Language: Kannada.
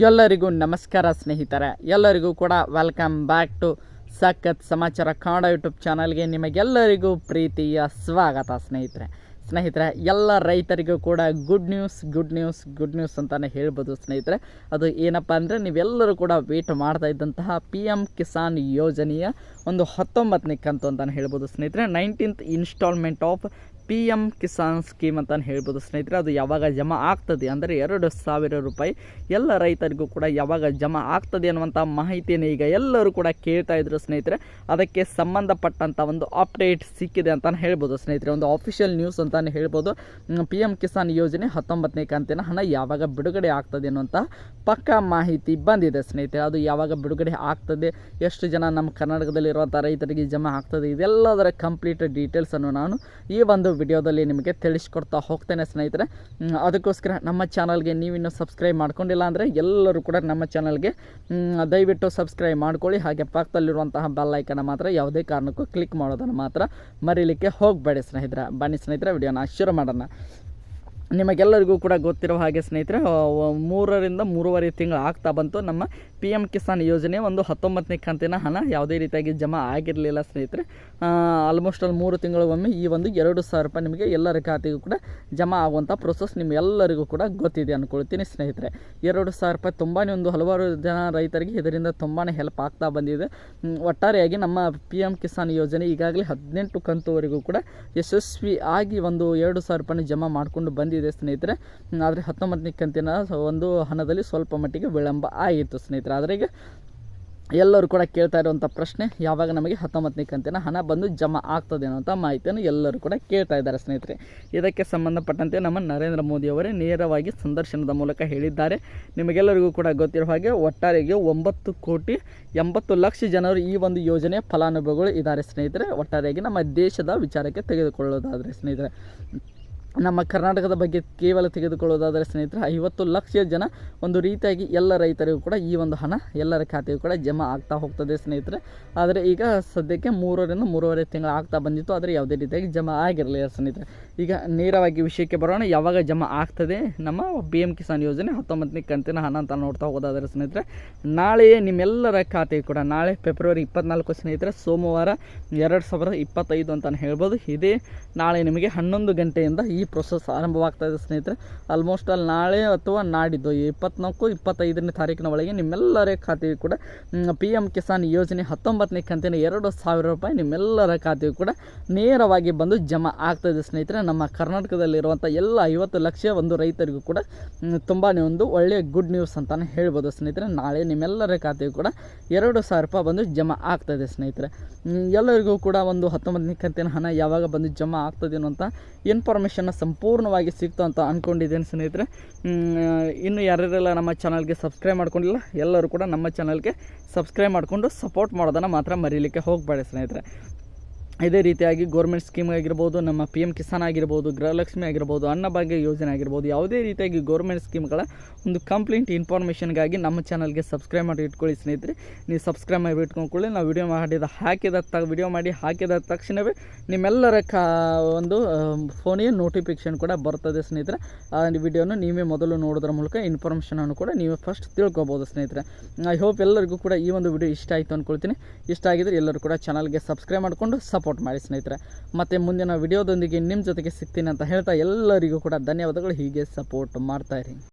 ಎಲ್ಲರಿಗೂ ನಮಸ್ಕಾರ ಸ್ನೇಹಿತರೆ, ಎಲ್ಲರಿಗೂ ಕೂಡ ವೆಲ್ಕಮ್ ಬ್ಯಾಕ್ ಟು ಸಖತ್ ಸಮಾಚಾರ ಕನ್ನಡ ಯೂಟ್ಯೂಬ್ ಚಾನಲ್ಗೆ ನಿಮಗೆಲ್ಲರಿಗೂ ಪ್ರೀತಿಯ ಸ್ವಾಗತ. ಸ್ನೇಹಿತರೆ ಎಲ್ಲ ರೈತರಿಗೂ ಕೂಡ ಗುಡ್ ನ್ಯೂಸ್ ಅಂತಲೇ ಹೇಳ್ಬೋದು ಸ್ನೇಹಿತರೆ. ಅದು ಏನಪ್ಪ ಅಂದರೆ, ನೀವೆಲ್ಲರೂ ಕೂಡ ವೇಟ್ ಮಾಡ್ತಾ ಇದ್ದಂತಹ PM ಕಿಸಾನ್ ಯೋಜನೆಯ ಒಂದು 19ನೇ ಕಂತು ಅಂತಲೇ ಹೇಳ್ಬೋದು ಸ್ನೇಹಿತರೆ. 19th instalment of PM Kisan scheme ಅಂತಲೇ ಹೇಳ್ಬೋದು ಸ್ನೇಹಿತರೆ. ಅದು ಯಾವಾಗ ಜಮಾ ಆಗ್ತದೆ ಅಂದರೆ 2,000 ರೂಪಾಯಿ ಎಲ್ಲ ರೈತರಿಗೂ ಕೂಡ ಯಾವಾಗ ಜಮಾ ಆಗ್ತದೆ ಅನ್ನುವಂಥ ಮಾಹಿತಿಯನ್ನು ಈಗ ಎಲ್ಲರೂ ಕೂಡ ಕೇಳ್ತಾ ಇದ್ರು ಸ್ನೇಹಿತರೆ. ಅದಕ್ಕೆ ಸಂಬಂಧಪಟ್ಟಂಥ ಒಂದು ಅಪ್ಡೇಟ್ ಸಿಕ್ಕಿದೆ ಅಂತಲೇ ಹೇಳ್ಬೋದು ಸ್ನೇಹಿತರೆ. ಒಂದು ಆಫಿಷಿಯಲ್ ನ್ಯೂಸ್ ಅಂತಲೇ ಹೇಳ್ಬೋದು. PM ಕಿಸಾನ್ ಯೋಜನೆ 19ನೇ ಕಂತಿನ ಹಣ ಯಾವಾಗ ಬಿಡುಗಡೆ ಆಗ್ತದೆ ಅನ್ನುವಂಥ ಪಕ್ಕಾ ಮಾಹಿತಿ ಬಂದಿದೆ ಸ್ನೇಹಿತರೆ. ಅದು ಯಾವಾಗ ಬಿಡುಗಡೆ ಆಗ್ತದೆ, ಎಷ್ಟು ಜನ ನಮ್ಮ ಕರ್ನಾಟಕದಲ್ಲಿರುವಂಥ ರೈತರಿಗೆ ಜಮಾ ಆಗ್ತದೆ, ಇದೆಲ್ಲದರ ಕಂಪ್ಲೀಟ್ ಡೀಟೇಲ್ಸನ್ನು ನಾನು ಈ ಒಂದು ವಿಡಿಯೋದಲ್ಲಿ ನಿಮಗೆ ತಿಳಿಸ್ಕೊಡ್ತಾ ಹೋಗ್ತೇನೆ ಸ್ನೇಹಿತರೆ. ಅದಕ್ಕೋಸ್ಕರ ನಮ್ಮ ಚಾನಲ್ಗೆ ನೀವಿನ್ನೂ ಸಬ್ಸ್ಕ್ರೈಬ್ ಮಾಡ್ಕೊಂಡಿಲ್ಲ ಅಂದರೆ ಎಲ್ಲರೂ ಕೂಡ ನಮ್ಮ ಚಾನಲ್ಗೆ ದಯವಿಟ್ಟು ಸಬ್ಸ್ಕ್ರೈಬ್ ಮಾಡ್ಕೊಳ್ಳಿ. ಹಾಗೆ ಪಕ್ಕದಲ್ಲಿರುವಂತಹ ಬೆಲ್ ಐಕನ್ ಮಾತ್ರ ಯಾವುದೇ ಕಾರಣಕ್ಕೂ ಕ್ಲಿಕ್ ಮಾಡೋದನ್ನು ಮಾತ್ರ ಮರೀಲಿಕ್ಕೆ ಹೋಗಬೇಡಿ ಸ್ನೇಹಿತರೆ. ಬನ್ನಿ ಸ್ನೇಹಿತರೆ, ವಿಡಿಯೋನ ಶುರು ಮಾಡೋಣ. ನಿಮಗೆಲ್ಲರಿಗೂ ಕೂಡ ಗೊತ್ತಿರೋ ಹಾಗೆ ಸ್ನೇಹಿತರೆ, 3 ರಿಂದ 3.5 ತಿಂಗಳು ಆಗ್ತಾ ಬಂತು. ನಮ್ಮ PM ಕಿಸಾನ್ ಯೋಜನೆ ಒಂದು 19ನೇ ಕಂತಿನ ಹಣ ಯಾವುದೇ ರೀತಿಯಾಗಿ ಜಮಾ ಆಗಿರಲಿಲ್ಲ ಸ್ನೇಹಿತರೆ. ಆಲ್ಮೋಸ್ಟ್ ಅಲ್ಲಿ 3 ತಿಂಗಳಿಗೊಮ್ಮೆ ಈ ಒಂದು 2,000 ರೂಪಾಯಿ ನಿಮಗೆ ಎಲ್ಲರ ಖಾತೆಗೂ ಕೂಡ ಜಮಾ ಆಗುವಂಥ ಪ್ರೊಸೆಸ್ ನಿಮ್ಮೆಲ್ಲರಿಗೂ ಕೂಡ ಗೊತ್ತಿದೆ ಅಂದ್ಕೊಳ್ತೀನಿ ಸ್ನೇಹಿತರೆ. 2,000 ರೂಪಾಯಿ ತುಂಬಾ ಒಂದು ಹಲವಾರು ಜನ ರೈತರಿಗೆ ಇದರಿಂದ ತುಂಬಾ ಹೆಲ್ಪ್ ಆಗ್ತಾ ಬಂದಿದೆ. ಒಟ್ಟಾರೆಯಾಗಿ ನಮ್ಮ PM ಕಿಸಾನ್ ಯೋಜನೆ ಈಗಾಗಲೇ 18 ಕಂತುವರೆಗೂ ಕೂಡ ಯಶಸ್ವಿ ಆಗಿ ಒಂದು 2,000 ರೂಪಾಯಿ ಜಮಾ ಮಾಡಿಕೊಂಡು ಬಂದಿದೆ ಸ್ನೇಹಿತರೆ. ಆದರೆ 19ನೇ ಕಂತಿನ ಒಂದು ಹಣದಲ್ಲಿ ಸ್ವಲ್ಪ ಮಟ್ಟಿಗೆ ವಿಳಂಬ ಆಯಿತು ಸ್ನೇಹಿತರೆ. ಆದರೆ ಈಗ ಎಲ್ಲರೂ ಕೂಡ ಕೇಳ್ತಾ ಇರುವಂಥ ಪ್ರಶ್ನೆ, ಯಾವಾಗ ನಮಗೆ 19ನೇ ಕಂತಿನ ಹಣ ಬಂದು ಜಮಾ ಆಗ್ತದೆ ಅನ್ನೋಂಥ ಮಾಹಿತಿಯನ್ನು ಎಲ್ಲರೂ ಕೂಡ ಕೇಳ್ತಾ ಇದ್ದಾರೆ ಸ್ನೇಹಿತರೆ. ಇದಕ್ಕೆ ಸಂಬಂಧಪಟ್ಟಂತೆ ನಮ್ಮ ನರೇಂದ್ರ ಮೋದಿಯವರೇ ನೇರವಾಗಿ ಸಂದರ್ಶನದ ಮೂಲಕ ಹೇಳಿದ್ದಾರೆ. ನಿಮಗೆಲ್ಲರಿಗೂ ಕೂಡ ಗೊತ್ತಿರೋ ಹಾಗೆ ಒಟ್ಟಾರೆಗೆ 9,80,00,000 ಜನರು ಈ ಒಂದು ಯೋಜನೆಯ ಫಲಾನುಭವಿಗಳು ಇದ್ದಾರೆ ಸ್ನೇಹಿತರೆ. ಒಟ್ಟಾರೆಯಾಗಿ ನಮ್ಮ ದೇಶದ ವಿಚಾರಕ್ಕೆ ತೆಗೆದುಕೊಳ್ಳೋದಾದರೆ ಸ್ನೇಹಿತರೆ, ನಮ್ಮ ಕರ್ನಾಟಕದ ಬಗ್ಗೆ ಕೇವಲ ತೆಗೆದುಕೊಳ್ಳೋದಾದರೆ ಸ್ನೇಹಿತರೆ, 50 ಲಕ್ಷ ಜನ ಒಂದು ರೀತಿಯಾಗಿ ಎಲ್ಲ ರೈತರಿಗೂ ಕೂಡ ಈ ಒಂದು ಹಣ ಎಲ್ಲರ ಖಾತೆಗೂ ಕೂಡ ಜಮಾ ಆಗ್ತಾ ಹೋಗ್ತದೆ ಸ್ನೇಹಿತರೆ. ಆದರೆ ಈಗ ಸದ್ಯಕ್ಕೆ 3 ರಿಂದ 3.5 ತಿಂಗಳು ಆಗ್ತಾ ಬಂದಿತ್ತು, ಆದರೆ ಯಾವುದೇ ರೀತಿಯಾಗಿ ಜಮಾ ಆಗಿರಲಿಲ್ಲ ಸ್ನೇಹಿತರೆ. ಈಗ ನೇರವಾಗಿ ವಿಷಯಕ್ಕೆ ಬರೋಣ. ಯಾವಾಗ ಜಮಾ ಆಗ್ತದೆ ನಮ್ಮ PM ಕಿಸಾನ್ ಯೋಜನೆ 19ನೇ ಕಂತಿನ ಹಣ ಅಂತ ನೋಡ್ತಾ ಹೋಗೋದಾದರೆ ಸ್ನೇಹಿತರೆ, ನಾಳೆಯೇ ನಿಮ್ಮೆಲ್ಲರ ಖಾತೆಗೂ ಕೂಡ, ನಾಳೆ ಫೆಬ್ರವರಿ 24 ಸ್ನೇಹಿತರೆ, ಸೋಮವಾರ 2025 ಅಂತಲೇ ಹೇಳ್ಬೋದು. ಇದೇ ನಾಳೆ ನಿಮಗೆ 11 ಗಂಟೆಯಿಂದ ಈ ಪ್ರೊಸೆಸ್ ಆರಂಭವಾಗ್ತಾಯಿದೆ ಸ್ನೇಹಿತರೆ. ಆಲ್ಮೋಸ್ಟ್ ಅಲ್ಲಿ ನಾಳೆ ಅಥವಾ ನಾಡಿದ್ದು 24, 25ನೇ ತಾರೀಕಿನ ಒಳಗೆ ನಿಮ್ಮೆಲ್ಲರ ಖಾತೆಯು ಕೂಡ PM ಕಿಸಾನ್ ಯೋಜನೆ 19ನೇ ಕಂತಿನ 2,000 ರೂಪಾಯಿ ನಿಮ್ಮೆಲ್ಲರ ಖಾತೆಯು ಕೂಡ ನೇರವಾಗಿ ಬಂದು ಜಮಾ ಆಗ್ತಾಯಿದೆ ಸ್ನೇಹಿತರೆ. ನಮ್ಮ ಕರ್ನಾಟಕದಲ್ಲಿರುವಂಥ ಎಲ್ಲ 50 ಲಕ್ಷ ಒಂದು ರೈತರಿಗೂ ಕೂಡ ತುಂಬಾ ಒಂದು ಒಳ್ಳೆಯ ಗುಡ್ ನ್ಯೂಸ್ ಅಂತಲೇ ಹೇಳ್ಬೋದು ಸ್ನೇಹಿತರೆ. ನಾಳೆ ನಿಮ್ಮೆಲ್ಲರ ಖಾತೆಯು ಕೂಡ 2,000 ರೂಪಾಯಿ ಬಂದು ಜಮಾ ಆಗ್ತಾಯಿದೆ ಸ್ನೇಹಿತರೆ. ಎಲ್ಲರಿಗೂ ಕೂಡ ಒಂದು 19ನೇ ಕಂತಿನ ಹಣ ಯಾವಾಗ ಬಂದು ಜಮಾ ಆಗ್ತದೆ ಅನ್ನೋಂಥ ಇನ್ಫಾರ್ಮೇಷನ್ನ ಸಂಪೂರ್ಣವಾಗಿ ಸಿಕ್ತು ಅಂತ ಅಂದ್ಕೊಂಡಿದ್ದೇನೆ ಸ್ನೇಹಿತರೆ. ಇನ್ನು ಯಾರ್ಯಾರೆಲ್ಲ ನಮ್ಮ ಚಾನಲ್ಗೆ ಸಬ್ಸ್ಕ್ರೈಬ್ ಮಾಡ್ಕೊಂಡಿಲ್ಲ ಎಲ್ಲರೂ ಕೂಡ ನಮ್ಮ ಚಾನಲ್ಗೆ ಸಬ್ಸ್ಕ್ರೈಬ್ ಮಾಡಿಕೊಂಡು ಸಪೋರ್ಟ್ ಮಾಡೋದನ್ನು ಮಾತ್ರ ಮರೀಲಿಕ್ಕೆ ಹೋಗಬೇಡಿ ಸ್ನೇಹಿತರೆ. ಇದೇ ರೀತಿಯಾಗಿ ಗೌರ್ಮೆಂಟ್ ಸ್ಕೀಮ್ ಆಗಿರ್ಬೋದು, ನಮ್ಮ PM ಕಿಸಾನ್ ಆಗಿರ್ಬೋದು, ಗೃಹಲಕ್ಷ್ಮಿ ಆಗಿರ್ಬೋದು, ಅನ್ನಭಾಗ್ಯ ಯೋಜನೆ ಆಗಿರ್ಬೋದು, ಯಾವುದೇ ರೀತಿಯಾಗಿ ಗೌರ್ಮೆಂಟ್ ಸ್ಕೀಮ್ಗಳ ಒಂದು ಕಂಪ್ಲೀಟ್ ಇನ್ಫಾರ್ಮೇಷನ್ಗಾಗಿ ನಮ್ಮ ಚಾನಲ್ಗೆ ಸಬ್ಸ್ಕ್ರೈಬ್ ಮಾಡಿ ಇಟ್ಕೊಳ್ಳಿ ಸ್ನೇಹಿತರೆ. ನೀವು ಸಬ್ಸ್ಕ್ರೈಬ್ ಮಾಡಿ ಇಟ್ಕೊಂಡ್ಕೊಳ್ಳಿ. ನಾವು ವಿಡಿಯೋ ಮಾಡಿ ಹಾಕಿದ ತಕ್ಷಣವೇ ನಿಮ್ಮೆಲ್ಲರ ಒಂದು ಫೋನಿಗೆ ನೋಟಿಫಿಕೇಷನ್ ಕೂಡ ಬರ್ತದೆ ಸ್ನೇಹಿತರೆ. ಆ ವಿಡಿಯೋನ ನೀವೇ ಮೊದಲು ನೋಡೋದ್ರ ಮೂಲಕ ಇನ್ಫಾರ್ಮೇಷನನ್ನು ಕೂಡ ನೀವೇ ಫಸ್ಟ್ ತಿಳ್ಕೊಬೋದು ಸ್ನೇಹಿತರೆ. ಐ ಹೋಪ್ ಎಲ್ಲರಿಗೂ ಕೂಡ ಈ ಒಂದು ವಿಡಿಯೋ ಇಷ್ಟ ಆಯಿತು ಅಂದ್ಕೊಳ್ತೀನಿ. ಇಷ್ಟ ಆಗಿದ್ರೆ ಎಲ್ಲರೂ ಕೂಡ ಚಾನಲ್ಗೆ ಸಬ್ಸ್ಕ್ರೈಬ್ ಮಾಡಿಕೊಂಡು ಸಪೋರ್ಟ್ ಮಾಡಿ ಸ್ನೇಹಿತರೆ. ಮತ್ತು ಮುಂದಿನ ವಿಡಿಯೋದೊಂದಿಗೆ ನಿಮ್ಮ ಜೊತೆಗೆ ಸಿಗ್ತೀನಿ ಅಂತ ಹೇಳ್ತಾ ಎಲ್ಲರಿಗೂ ಕೂಡ ಧನ್ಯವಾದಗಳು. ಹೀಗೆ ಸಪೋರ್ಟ್ ಮಾಡ್ತಾಯಿರಿ.